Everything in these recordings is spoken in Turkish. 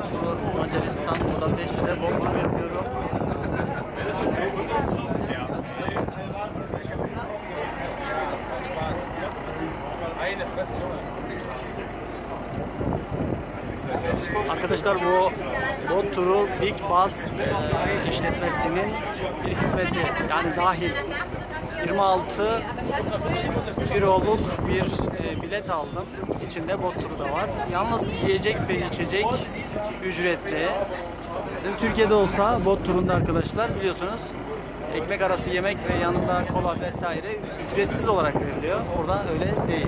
TURU Maceristan Budapeşte'de bot turu yapıyorum. Arkadaşlar bu bot turu Big Bus işletmesinin bir hizmeti, yani dahil 26 euroluk bir bilet aldım. İçinde bot turu da var. Yalnız yiyecek ve içecek ücretli. Bizim Türkiye'de olsa bot turunda arkadaşlar biliyorsunuz ekmek arası yemek ve yanında kola vesaire ücretsiz olarak veriliyor. Orada öyle değil.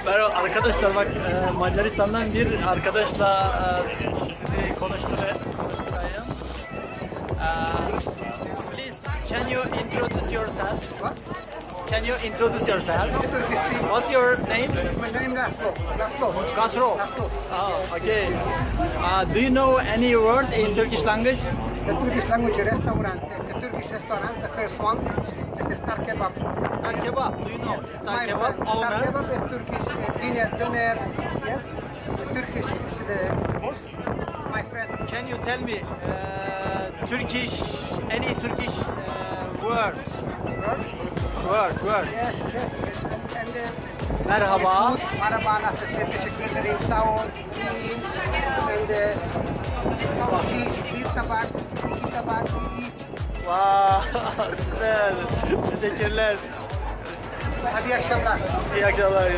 Merhaba arkadaşlar, bak Macaristan'dan bir arkadaşla sizi konuşturayım. Please, can you introduce yourself? What? Can you introduce yourself? Turkish street. What's your name? My name Laszlo. Laszlo. Kasro. Laszlo. Oh, okay. Do you know any word in Turkish language? The Turkish language restaurant. It's a Turkish restaurant. The first one. It is Star Kebab. Star kebab. Do you know? Yes, it's Star my kebab. friend. Star Owner. Kebab is Turkish dinner. Yes. The Turkish is the boss. My friend. Can you tell me Turkish, any Turkish word? Word. Yes. And Merhaba. Merhaba, nasılsın? Teşekkür ederim. Sağ ol. İyiyim. And bir tabak, iki tabak, each. Wow, güzel. Teşekkürler. Hadi iyi akşamlar. İyi akşamlar.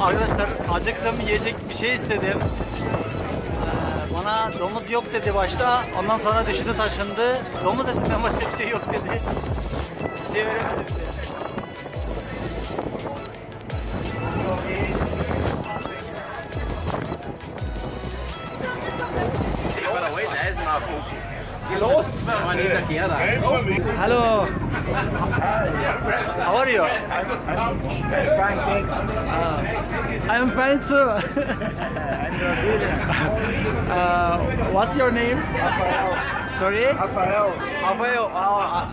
Arkadaşlar acıktım, yiyecek bir şey istedim. Bana domuz yok dedi başta, ondan sonra düşündü taşındı. Domuz etinden başka bir şey yok dedi. Bir şey veremedim bize. Hello. How are you? Fine, thanks. I'm fine too. I'm Brazilian. What's your name? Sorry? Rafael. Rafael.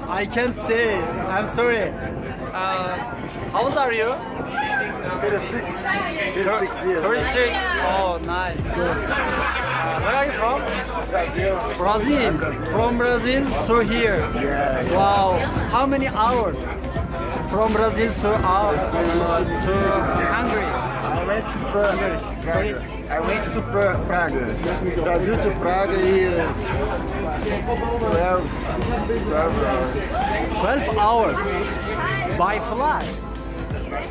I can't say. I'm sorry. How old are you? 36. 36 years. 36. Oh, nice. Good. Where are you from? Brazil. Brazil. From Brazil to here. Yeah. Wow. How many hours? From Brazil to Hungary. I went to Prague. I went to Prague. Brazil to Prague is 12 hours. 12 hours by fly.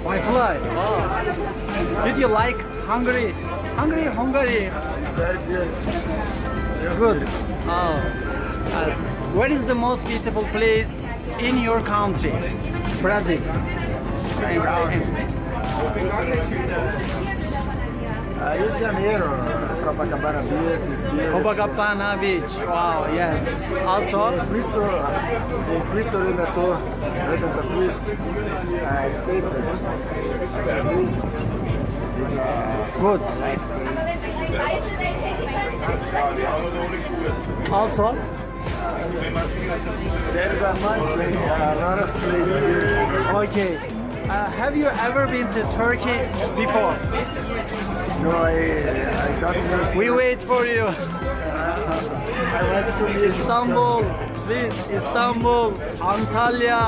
By fly. Oh. Did you like Hungary? Hungary. Very good. Good. Oh. Where is the most beautiful place in your country? Brazil. Rio de Janeiro, Copacabana Beach is beautiful. Copacabana Beach. Wow. Yes. Also. The Cristo Redentor, Christ statue. The Christ is Good. Also. there is a lot of places. Okay. Have you ever been to Turkey before? No, I don't know. We wait for you. I wanted to meet Istanbul, please. Istanbul, Antalya,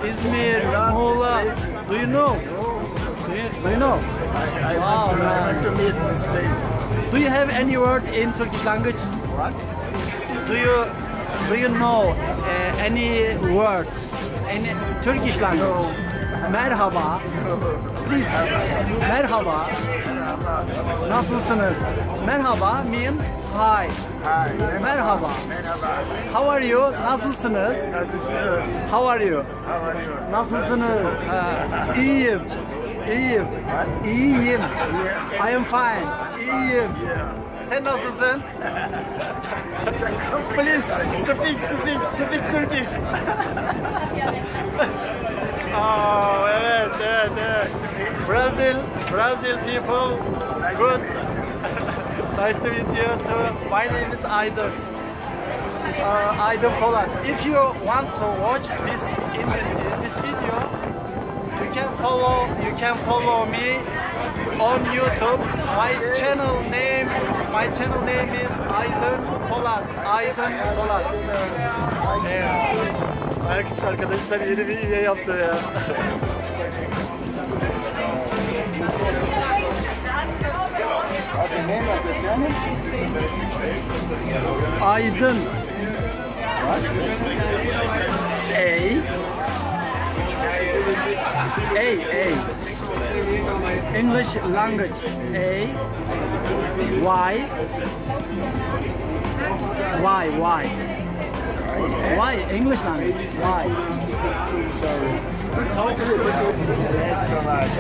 İzmir, Muğla. Do you know? Do you know? I want to meet this place. Do you have any word in Turkish language? What? Do you know any word in Turkish language? Merhaba. Please. Merhaba. Nasılsınız? Merhaba mean hi. Hi. Merhaba. How are you? Nasılsınız? Nasılsınız? How are you? How are you? Nasılsınız? İyiyim. İyiyim. I am fine. İyiyim. Sen nasılsın? Please speak Turkish. Oh, evet. Brazil people, good. Nice to meet you too. My name is Aydın. Aydın Polat. If you want to watch this in this video, you can follow me on YouTube. My channel name is Aydın Polat. Evet. Ayaküstü arkadaşlar yeni bir üye yaptı ya. name of the channel? Aydın. A. English language. Why English language? Why? Sorry. That's so much.